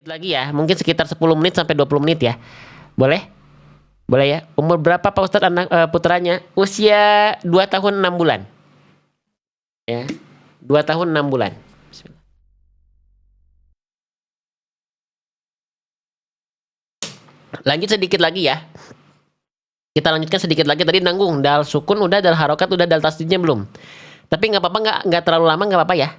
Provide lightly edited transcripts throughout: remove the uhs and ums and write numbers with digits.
Lagi ya, mungkin sekitar 10 menit sampai 20 menit ya. Boleh? Boleh ya. Umur berapa Pak Ustadz anak putranya? Usia 2 tahun 6 bulan. Ya. 2 tahun 6 bulan. Lanjut sedikit lagi ya. Kita lanjutkan sedikit lagi, tadi nanggung dal sukun udah, dal harokat udah, dal tasdidnya belum. Tapi nggak apa-apa, nggak terlalu lama, nggak apa-apa ya.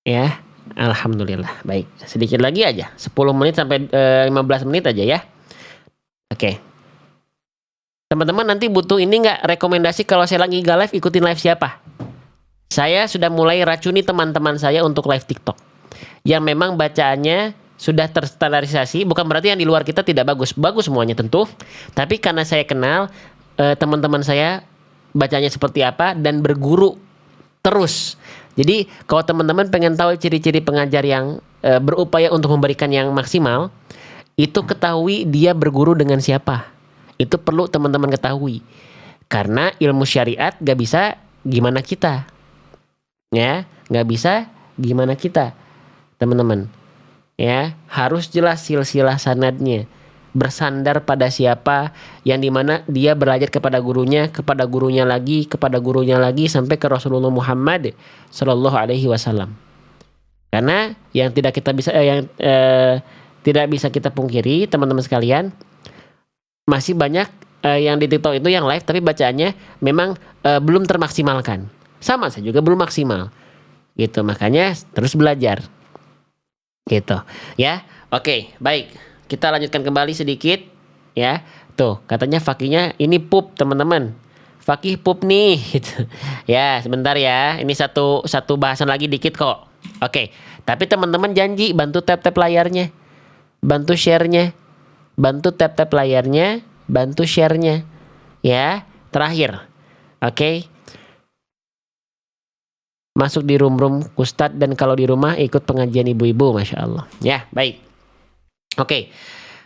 Ya. Alhamdulillah. Baik, sedikit lagi aja. 10 menit sampai 15 menit aja ya. Oke. Teman-teman nanti butuh ini nggak, rekomendasi kalau saya lagi nggak live, ikutin live siapa? Saya sudah mulai racuni teman-teman saya untuk live TikTok. Yang memang bacaannya sudah terstandarisasi, bukan berarti yang di luar kita tidak bagus. Bagus semuanya tentu. Tapi karena saya kenal teman-teman saya bacanya seperti apa dan berguru terus. Jadi kalau teman-teman pengen tahu ciri-ciri pengajar yang berupaya untuk memberikan yang maksimal, itu ketahui dia berguru dengan siapa. Itu perlu teman-teman ketahui. Karena ilmu syariat gak bisa gimana kita. Ya, nggak bisa gimana kita, teman-teman. Ya, harus jelas silsilah sanadnya. Bersandar pada siapa, yang dimana dia belajar kepada gurunya lagi, kepada gurunya lagi, sampai ke Rasulullah Muhammad Shallallahu Alaihi Wasallam. Karena yang tidak kita bisa, tidak bisa kita pungkiri, teman-teman sekalian, masih banyak yang di TikTok itu yang live, tapi bacaannya memang belum termaksimalkan. Sama, saya juga belum maksimal. Gitu, makanya terus belajar. Gitu, ya. Oke, baik. Kita lanjutkan kembali sedikit, ya. Tuh, katanya fakihnya ini pup, teman-teman. Fakih pup nih, gitu. Ya, sebentar ya. Ini satu bahasan lagi dikit kok. Oke, tapi teman-teman janji bantu tap-tap layarnya. Bantu share-nya. Bantu tap-tap layarnya, bantu share-nya. Ya, terakhir. Oke. Masuk di room Ustadz, dan kalau di rumah ikut pengajian ibu-ibu, Masya Allah. Ya, baik. Oke.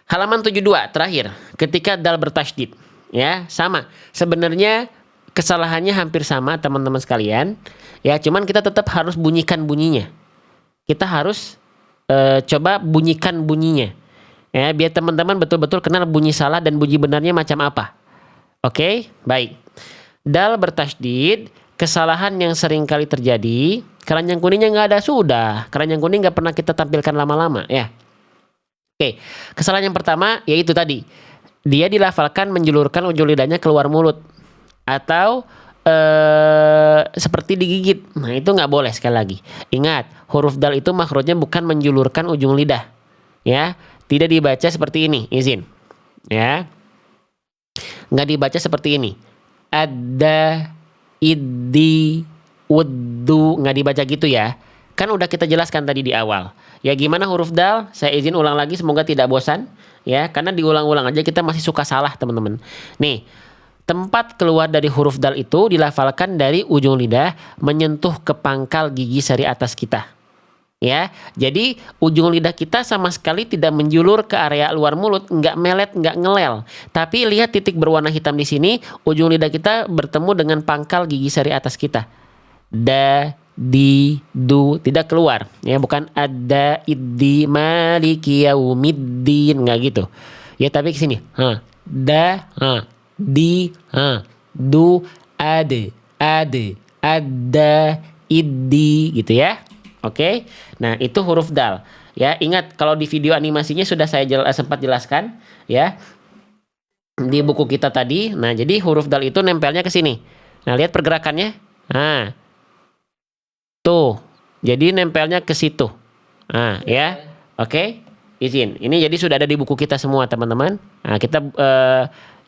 Halaman 72 terakhir. Ketika dal bertasydid. Ya, sama. Sebenarnya kesalahannya hampir sama, teman-teman sekalian. Ya, cuman kita tetap harus bunyikan bunyinya. Kita harus coba bunyikan bunyinya. Ya, biar teman-teman betul-betul kenal bunyi salah dan bunyi benarnya macam apa. Oke, baik. Dal bertasydid, kesalahan yang sering kali terjadi, keranjang kuningnya nggak ada, sudah. Keranjang kuning nggak pernah kita tampilkan lama-lama, ya. Oke, kesalahan yang pertama yaitu tadi, dia dilafalkan menjulurkan ujung lidahnya keluar mulut, atau seperti digigit. Nah, itu nggak boleh. Sekali lagi, ingat, huruf dal itu makhrajnya bukan menjulurkan ujung lidah, ya. Tidak dibaca seperti ini, izin, ya. Nggak dibaca seperti ini. Ada, iddi, wuddu, nggak dibaca gitu ya. Kan udah kita jelaskan tadi di awal. Ya, gimana huruf dal? Saya izin ulang lagi, semoga tidak bosan. Ya, karena diulang-ulang aja kita masih suka salah, teman-teman. Nih, tempat keluar dari huruf dal itu dilafalkan dari ujung lidah menyentuh ke pangkal gigi seri atas kita. Ya, jadi ujung lidah kita sama sekali tidak menjulur ke area luar mulut, nggak melet, nggak ngelel. Tapi lihat titik berwarna hitam di sini, ujung lidah kita bertemu dengan pangkal gigi seri atas kita. Da, di, du, tidak keluar. Ya, bukan ada, iddi, maliki, yaumiddin, nggak gitu. Ya, tapi ke sini. Da, di, du, ade, ada, iddi, gitu ya. Oke, nah itu huruf dal. Ya, ingat kalau di video animasinya sudah saya sempat jelaskan, ya, di buku kita tadi. Nah, jadi huruf dal itu nempelnya ke sini. Nah, lihat pergerakannya. Nah, tuh, jadi nempelnya ke situ. Nah, ya, oke, izin. Ini jadi sudah ada di buku kita semua, teman-teman. Nah, kita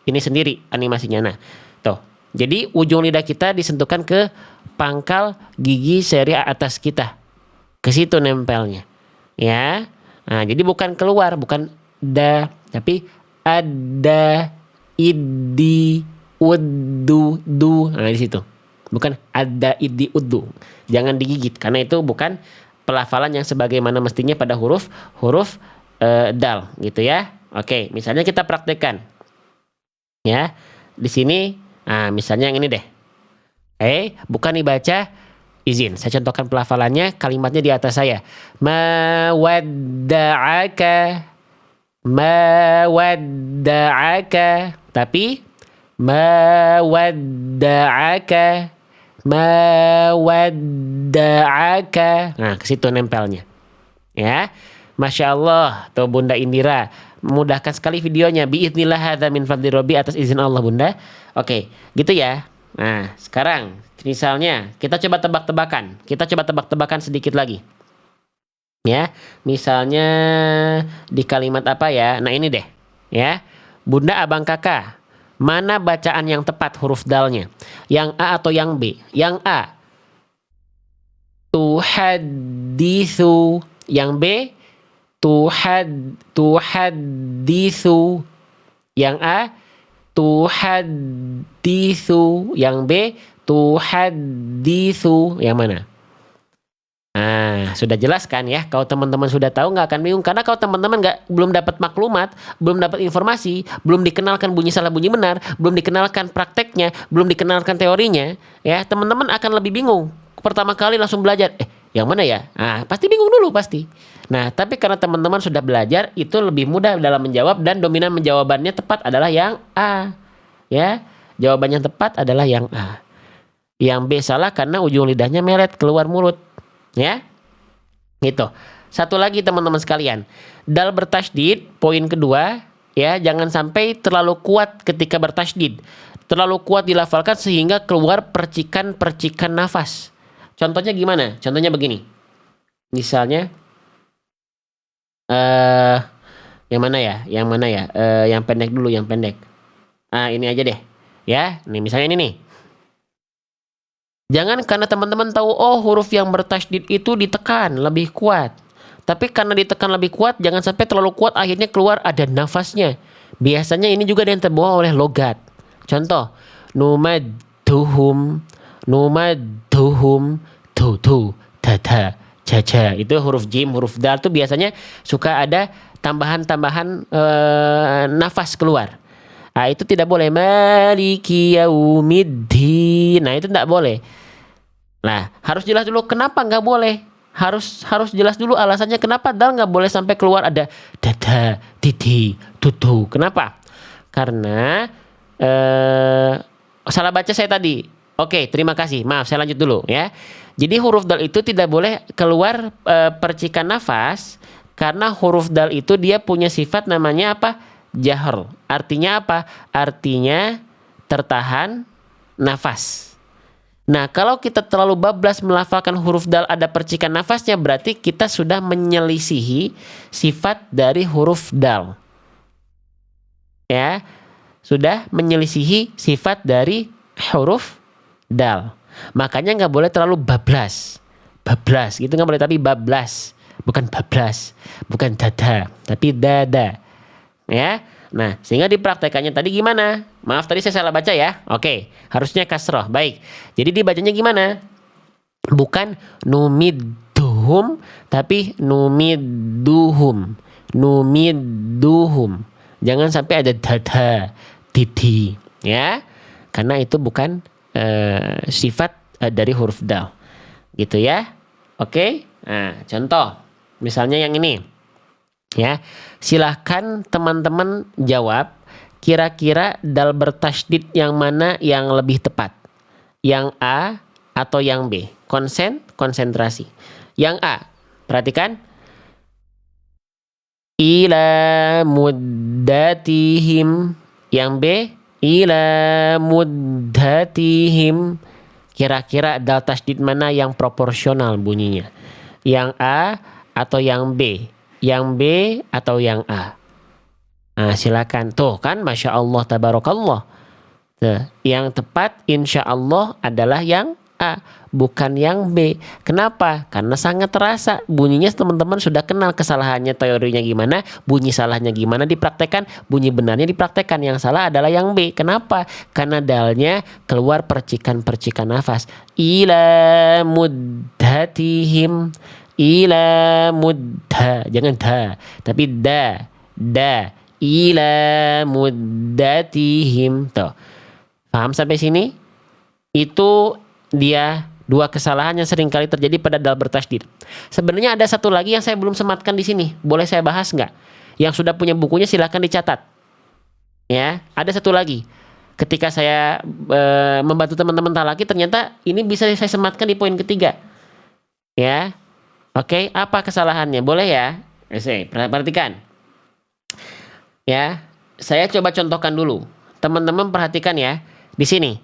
ini sendiri animasinya. Nah, tuh, jadi ujung lidah kita disentuhkan ke pangkal gigi seri atas kita. Ke situ nempelnya, ya. Nah, jadi bukan keluar, bukan da, tapi ada, iddi, uddu, du. Nah, di situ. Bukan ada, iddi, uddu. Jangan digigit karena itu bukan pelafalan yang sebagaimana mestinya pada huruf dal, gitu ya. Oke, misalnya kita praktekkan. Ya. Di sini, nah, misalnya yang ini deh. Bukan dibaca Izin, saya contohkan pelafalannya, kalimatnya di atas saya. Mawadda'aka, mawadda'aka. Tapi mawadda'aka, mawadda'aka. Nah, ke situ nempelnya. Ya. Masya Allah, tuh Bunda Indira. Mudahkan sekali videonya. Biiznillah hadza min fadli Rabbi, atas izin Allah, Bunda. Oke, gitu ya. Nah, sekarang misalnya kita coba tebak-tebakan. Kita coba tebak-tebakan sedikit lagi. Ya, misalnya di kalimat apa ya? Nah, ini deh. Ya. Bunda, abang, kakak. Mana bacaan yang tepat huruf dalnya? Yang A atau yang B? Yang A, tuhaddisu. Yang B, tuhaddisu. Yang A, tuhaddisu. Yang B, tuhaddisu. Yang mana? Nah, sudah jelas kan ya? Kalau teman-teman sudah tahu nggak akan bingung. Karena kalau teman-teman belum dapat maklumat, belum dapat informasi, belum dikenalkan bunyi salah bunyi benar, belum dikenalkan prakteknya, belum dikenalkan teorinya, ya teman-teman akan lebih bingung. Pertama kali langsung belajar, yang mana ya? Ah, pasti bingung dulu pasti. Nah, tapi karena teman-teman sudah belajar, itu lebih mudah dalam menjawab dan dominan menjawabannya tepat adalah yang A. Ya, jawabannya tepat adalah yang A. Yang B salah karena ujung lidahnya meret keluar mulut. Ya, gitu. Satu lagi teman-teman sekalian, dal bertasydid, poin kedua, ya jangan sampai terlalu kuat ketika bertasydid, terlalu kuat dilafalkan sehingga keluar percikan-percikan nafas. Contohnya gimana? Contohnya begini, misalnya, yang mana ya? Yang mana ya? Yang pendek dulu, yang pendek. Ah, ini aja deh, ya. Nih misalnya ini nih. Jangan karena teman-teman tahu, oh huruf yang bertasydid itu ditekan lebih kuat. Tapi karena ditekan lebih kuat, jangan sampai terlalu kuat akhirnya keluar ada nafasnya. Biasanya ini juga yang terbawa oleh logat. Contoh, numadduhum, numadduhum, tutu, dada, jaja. Itu huruf jim, huruf dal itu biasanya suka ada tambahan-tambahan nafas keluar. Nah, itu tidak boleh. Maliki yaumiddin. Nah, itu tidak boleh. Nah, harus jelas dulu kenapa nggak boleh. Harus jelas dulu alasannya kenapa dal nggak boleh sampai keluar ada dada, didi, tutu. Kenapa? Karena salah baca saya tadi. Oke, terima kasih. Maaf, saya lanjut dulu ya. Jadi huruf dal itu tidak boleh keluar percikan nafas karena huruf dal itu dia punya sifat namanya apa? Jahr. Artinya apa? Artinya tertahan nafas. Nah, kalau kita terlalu bablas melafalkan huruf dal ada percikan nafasnya, berarti kita sudah menyelisihi sifat dari huruf dal. Ya, sudah menyelisihi sifat dari huruf dal. Makanya nggak boleh terlalu bablas. Bablas, gitu nggak boleh, tapi bablas. Bukan bablas, bukan dada, tapi dada. Ya, nah sehingga dipraktekannya tadi gimana? Maaf tadi saya salah baca ya. Oke, harusnya kasroh. Baik, jadi dibacanya gimana? Bukan numidduhum, tapi numidduhum, numidduhum. Jangan sampai ada dada, didi, ya, karena itu bukan sifat dari huruf dal, gitu ya. Oke, nah contoh, misalnya yang ini. Ya, silahkan teman-teman jawab kira-kira dal bertasydid yang mana yang lebih tepat, yang A atau yang B. Konsentrasi. Yang A, perhatikan, ila muddatihim. Yang B, ila muddatihim. Kira-kira dal tasydid mana yang proporsional bunyinya, yang A atau yang B? Yang B atau yang A? Nah, silakan. Tuh kan, Masya Allah, Tabarakallah. Tuh, yang tepat insya Allah adalah yang A, bukan yang B. Kenapa? Karena sangat terasa. Bunyinya teman-teman sudah kenal kesalahannya, teorinya gimana, bunyi salahnya gimana dipraktekkan, bunyi benarnya dipraktekkan. Yang salah adalah yang B. Kenapa? Karena dalnya keluar percikan-percikan nafas. Ila muddatihim. Ila mudda, jangan da, tapi da, ila muddatihim. Tuh, paham sampai sini? Itu dia Dua kesalahan yang sering kali terjadi pada dal bertasydid. Sebenarnya ada satu lagi yang saya belum sematkan di sini. Boleh saya bahas nggak? Yang sudah punya bukunya silahkan dicatat. Ya, ada satu lagi. Ketika saya membantu teman-teman talaki, ternyata ini bisa saya sematkan di poin ketiga. Ya, oke. Apa kesalahannya? Boleh ya? Saya perhatikan. Ya, saya coba contohkan dulu. Teman-teman perhatikan ya. Di sini,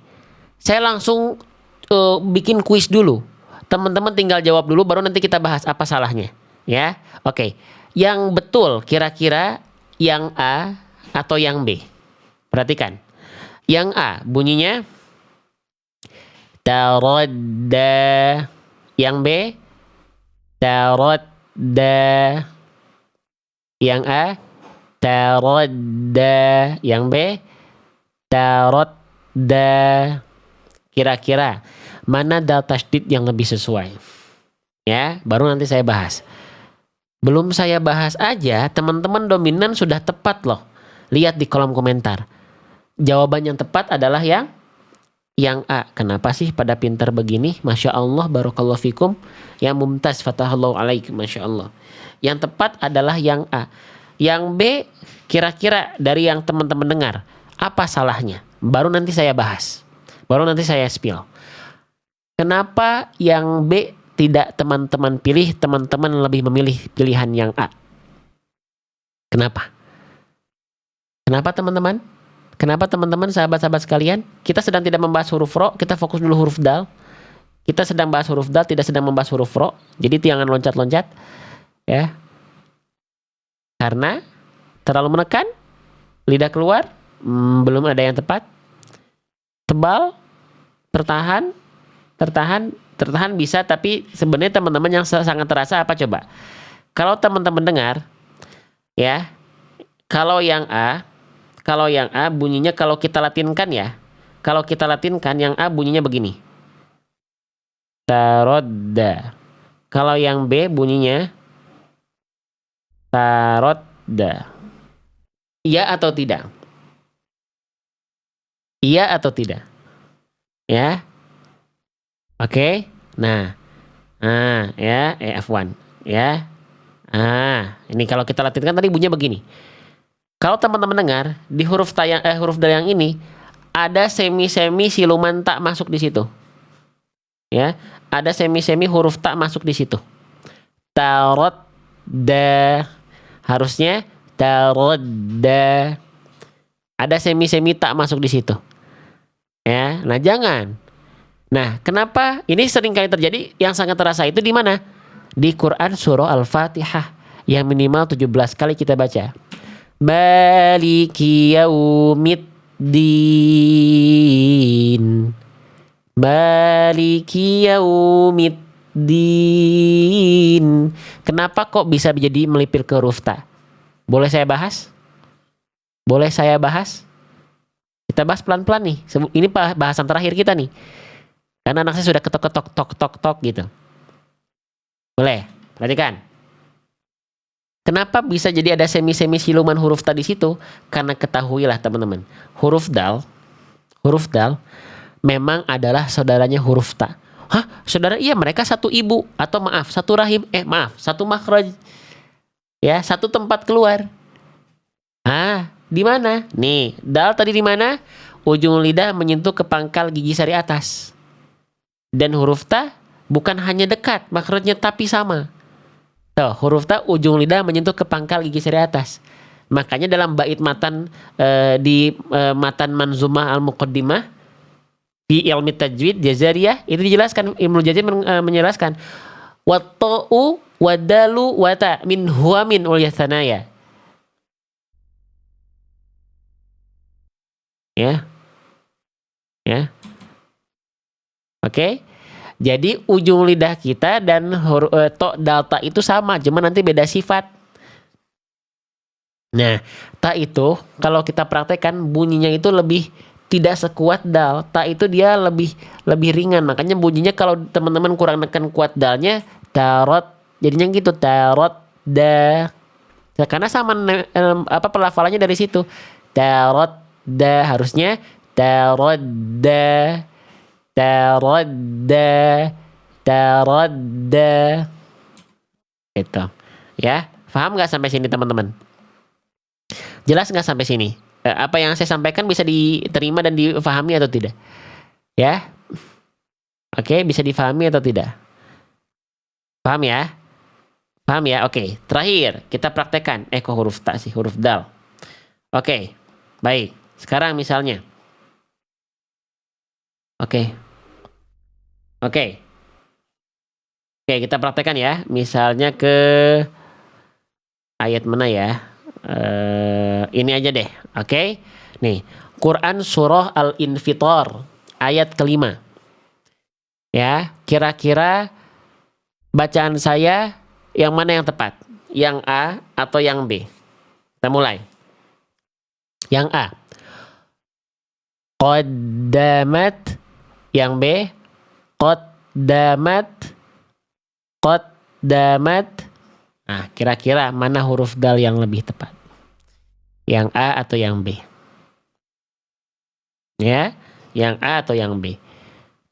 saya langsung bikin kuis dulu. Teman-teman tinggal jawab dulu, baru nanti kita bahas apa salahnya. Ya, oke. Yang betul kira-kira yang A atau yang B? Perhatikan. Yang A bunyinya taradda. Yang B taradda. Yang A taradda. Yang B taradda. Kira-kira mana dal tasydid yang lebih sesuai? Ya, baru nanti saya bahas. Belum saya bahas aja, teman-teman dominan sudah tepat loh. Lihat di kolom komentar. Jawaban yang tepat adalah yang A. Kenapa sih pada pintar begini? Masya Allah, barakallahu fikum. Yang mumtaz, fatahallahu alaik, Masya Allah. Yang tepat adalah yang A. Yang B, kira-kira dari yang teman-teman dengar, apa salahnya? Baru nanti saya bahas. Baru nanti saya spill. Kenapa yang B tidak teman-teman pilih, teman-teman lebih memilih pilihan yang A? Kenapa? Kenapa teman-teman? Kenapa teman-teman, sahabat-sahabat sekalian? Kita sedang tidak membahas huruf ro, kita fokus dulu huruf dal. Kita sedang bahas huruf dal, tidak sedang membahas huruf ro. Jadi jangan loncat-loncat. Ya. Karena terlalu menekan, lidah keluar, belum ada yang tepat. Tebal, tertahan bisa, tapi sebenarnya teman-teman yang sangat terasa apa coba? Kalau teman-teman dengar, ya, kalau yang A bunyinya kalau kita latinkan ya, yang A bunyinya begini, tarodda. Kalau yang B bunyinya tarodda. Iya atau tidak? Iya atau tidak? Ya. Oke. Nah, ya, F1. Ya. Ini kalau kita latinkan tadi bunyinya begini. Kalau teman-teman dengar di huruf dal yang ini ada semi-semi siluman tak masuk di situ. Ya, ada semi-semi huruf tak masuk di situ. Tarodda. Harusnya tarodda. Ada semi-semi tak masuk di situ. Ya, nah jangan. Nah, kenapa? Ini sering kali terjadi, yang sangat terasa itu di mana? Di Quran surah Al-Fatihah yang minimal 17 kali kita baca. Maliki yaumiddin. Maliki yaumiddin. Kenapa kok bisa jadi melipir ke huruf ta? Boleh saya bahas? Boleh saya bahas? Kita bahas pelan-pelan nih. Ini bahasan terakhir kita nih. Karena anak saya sudah ketok-ketok tok gitu. Boleh? Perhatikan. Kenapa bisa jadi ada semi-semi siluman huruf ta di situ? Karena ketahuilah teman-teman, huruf dal memang adalah saudaranya huruf ta. Hah? Saudara? Iya, mereka satu ibu atau satu rahim. Satu makhraj. Ya, satu tempat keluar. Di mana? Nih, dal tadi di mana? Ujung lidah menyentuh ke pangkal gigi sari atas. Dan huruf ta bukan hanya dekat makhrajnya tapi sama. Tuh, huruf ta ujung lidah menyentuh ke pangkal gigi sari atas. Makanya dalam bait matan di matan Manzumah Al-Muqaddimah di ilmi tajwid Jazariyah itu dijelaskan, Ibnu Jazari menjelaskan wat-ta'u wadalu wata min huwa min ulyasanaya. Ya. Oke. Jadi ujung lidah kita dan to dal ta itu sama, cuma nanti beda sifat. Nah, ta itu kalau kita praktekkan bunyinya itu lebih tidak sekuat dal. Ta itu dia lebih ringan. Makanya bunyinya kalau teman-teman kurang nekan kuat dalnya, tarot, jadinya gitu, tarot da. Nah, karena sama pelafalannya dari situ. Tarot da, harusnya tarot da. taradda, taradda. Itu. Ya, paham nggak sampai sini teman-teman? Jelas nggak sampai sini? Apa yang saya sampaikan bisa diterima dan difahami atau tidak? Ya, oke, bisa difahami atau tidak? Paham ya? Paham ya? Oke, terakhir kita praktekkan. Kok huruf ta sih? Huruf dal. Oke, baik. Sekarang misalnya. Oke. Oke. Oke, kita praktekkan ya. Misalnya ke ayat mana ya? Ini aja deh. Oke. Nih, Quran surah Al-Infitar ayat kelima. Ya, kira-kira bacaan saya yang mana yang tepat? Yang A atau yang B? Kita mulai. Yang A. Qaddamat. Yang B. Qaddamat. Qaddamat. Nah, kira-kira mana huruf dal yang lebih tepat? Yang A atau yang B? Ya, yang A atau yang B?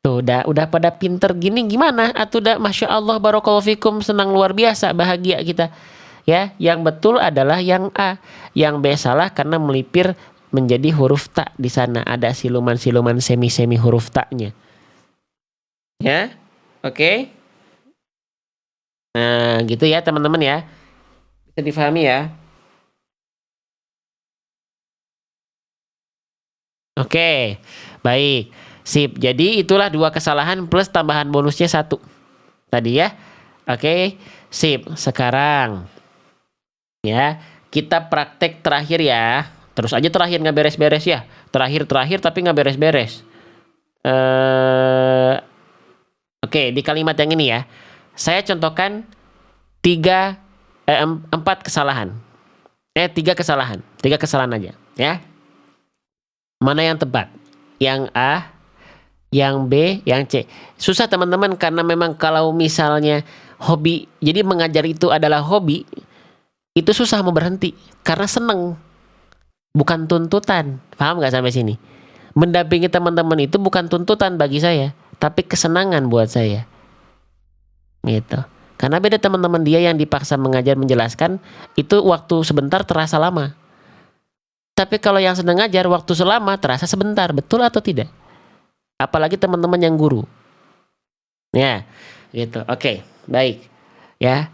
Tuh, udah pada pinter gini gimana? Atau udah Masya Allah, barakallahu fikum, senang luar biasa, bahagia kita. Ya, yang betul adalah yang A. Yang B salah karena melipir menjadi huruf ta di sana. Ada siluman-siluman semi-semi huruf ta-nya. Ya, oke. Nah, gitu ya teman-teman ya. Bisa difahami ya. Oke, baik. Sip. Jadi itulah 2 kesalahan plus tambahan bonusnya 1. Tadi ya. Oke, sip. Sekarang ya, kita praktek terakhir ya. Terus aja terakhir nggak beres-beres ya. Terakhir tapi nggak beres-beres. Oke, di kalimat yang ini ya. Saya contohkan 4 kesalahan. 3 kesalahan. 3 kesalahan aja ya. Mana yang tepat? Yang A, yang B, yang C. Susah teman-teman karena memang kalau misalnya hobi, jadi mengajar itu adalah hobi, itu susah mau berhenti karena seneng, bukan tuntutan. Paham nggak sampai sini? Mendampingi teman-teman itu bukan tuntutan bagi saya, tapi kesenangan buat saya. Gitu. Karena beda teman-teman dia yang dipaksa mengajar menjelaskan, itu waktu sebentar terasa lama. Tapi kalau yang sedang ngajar waktu selama terasa sebentar, betul atau tidak? Apalagi teman-teman yang guru. Ya, gitu. Oke, baik. Ya.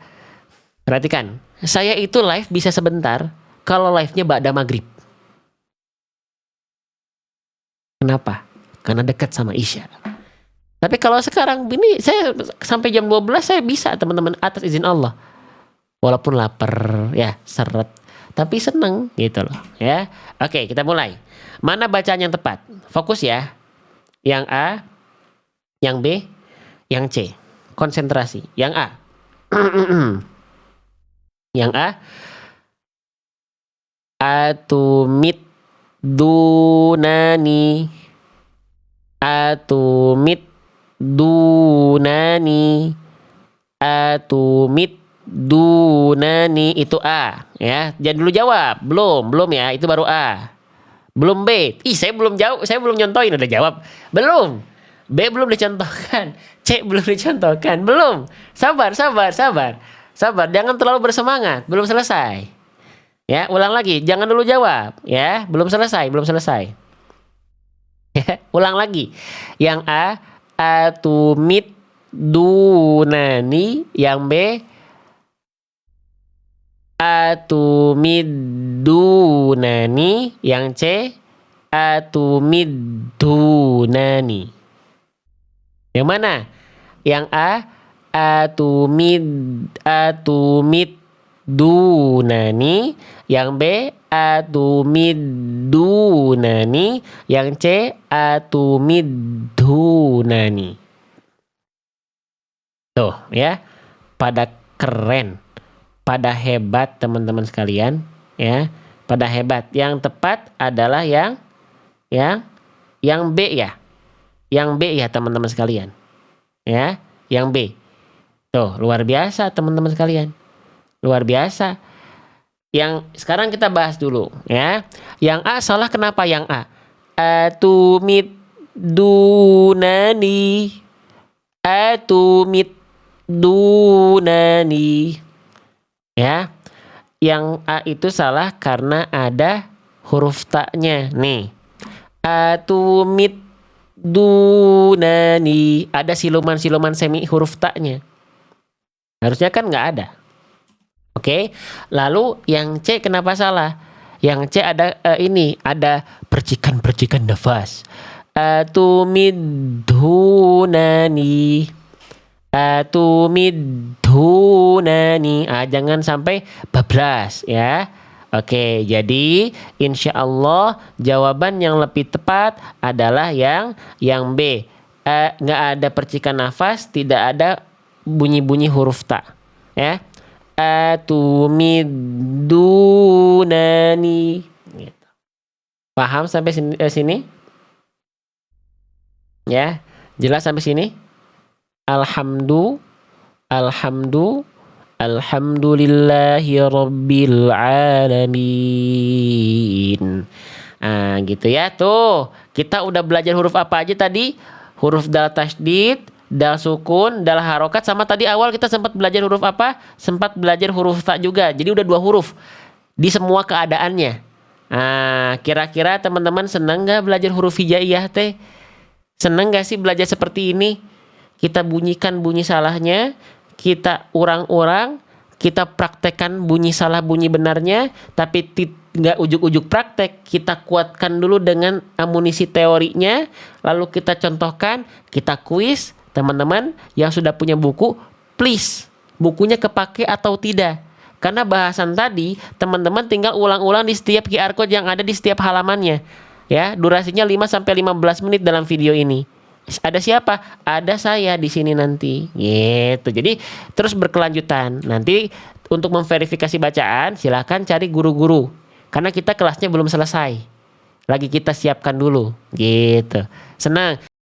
Perhatikan, saya itu live bisa sebentar kalau live-nya ba'da maghrib. Kenapa? Karena dekat sama Isya. Tapi kalau sekarang ini saya sampai jam 12 saya bisa teman-teman atas izin Allah. Walaupun lapar, ya, seret. Tapi seneng gitu loh, ya. Oke, kita mulai. Mana bacaan yang tepat? Fokus ya. Yang A, yang B, yang C. Konsentrasi. Yang A. Yang A. Atumit dunani. Atumit dunani. Atumit dunani. Itu A ya. Jangan dulu jawab. Belum ya. Itu baru A. Belum B. Saya belum jawab, saya belum nyontohin, udah jawab. Belum. B belum dicontohkan. C belum dicontohkan. Belum. Sabar. Jangan terlalu bersemangat. Belum selesai. Ya, ulang lagi. Jangan dulu jawab. Ya, belum selesai. Ulang lagi. Yang A, atumit dunani. Yang B, atumidunani. Yang C, atumidunani. Yang mana? Yang A, atumidunani. Yang B, atumidunani. Yang C, atumidunani. Tuh ya, pada keren, pada hebat teman-teman sekalian ya, pada hebat. Yang tepat adalah yang B ya. Yang B ya teman-teman sekalian. Ya, yang B. Tuh, luar biasa teman-teman sekalian. Luar biasa. Yang sekarang kita bahas dulu ya. Yang A salah kenapa yang A? Atumid dunani, dunani. Ya, yang A itu salah karena ada huruf ta-nya. Nih, dunani, ada siluman-siluman semi huruf ta-nya. Harusnya kan nggak ada. Oke, lalu yang C kenapa salah? Yang C ada ada percikan-percikan nafas. Atumidhunani, jangan sampai bablas ya. Oke, jadi insya Allah jawaban yang lebih tepat adalah yang B. Nggak ada percikan nafas, tidak ada bunyi-bunyi huruf ta ya. Atumidunani gitu. Paham sampai sini? Ya, jelas sampai sini? Alhamdulillahi rabbil alamin. Nah, gitu ya. Tuh, kita udah belajar huruf apa aja tadi? Huruf dal tasydid, dal sukun, dal harokat, sama tadi awal kita sempat belajar huruf apa? Sempat belajar huruf ta juga. Jadi udah 2 huruf di semua keadaannya. Nah, kira-kira teman-teman senang nggak belajar huruf hijaiyah teh? Senang nggak sih belajar seperti ini? Kita bunyikan bunyi salahnya, kita urang-urang, kita praktekkan bunyi salah bunyi benarnya, tapi nggak ujuk-ujuk praktek, kita kuatkan dulu dengan amunisi teorinya, lalu kita contohkan, kita kuis. Teman-teman yang sudah punya buku, please, bukunya kepake atau tidak. Karena bahasan tadi, teman-teman tinggal ulang-ulang di setiap QR code yang ada di setiap halamannya. Ya, durasinya 5-15 menit dalam video ini. Ada siapa? Ada saya di sini nanti. Gitu. Jadi terus berkelanjutan. Nanti untuk memverifikasi bacaan, silahkan cari guru-guru. Karena kita kelasnya belum selesai. Lagi kita siapkan dulu. Gitu. Senang.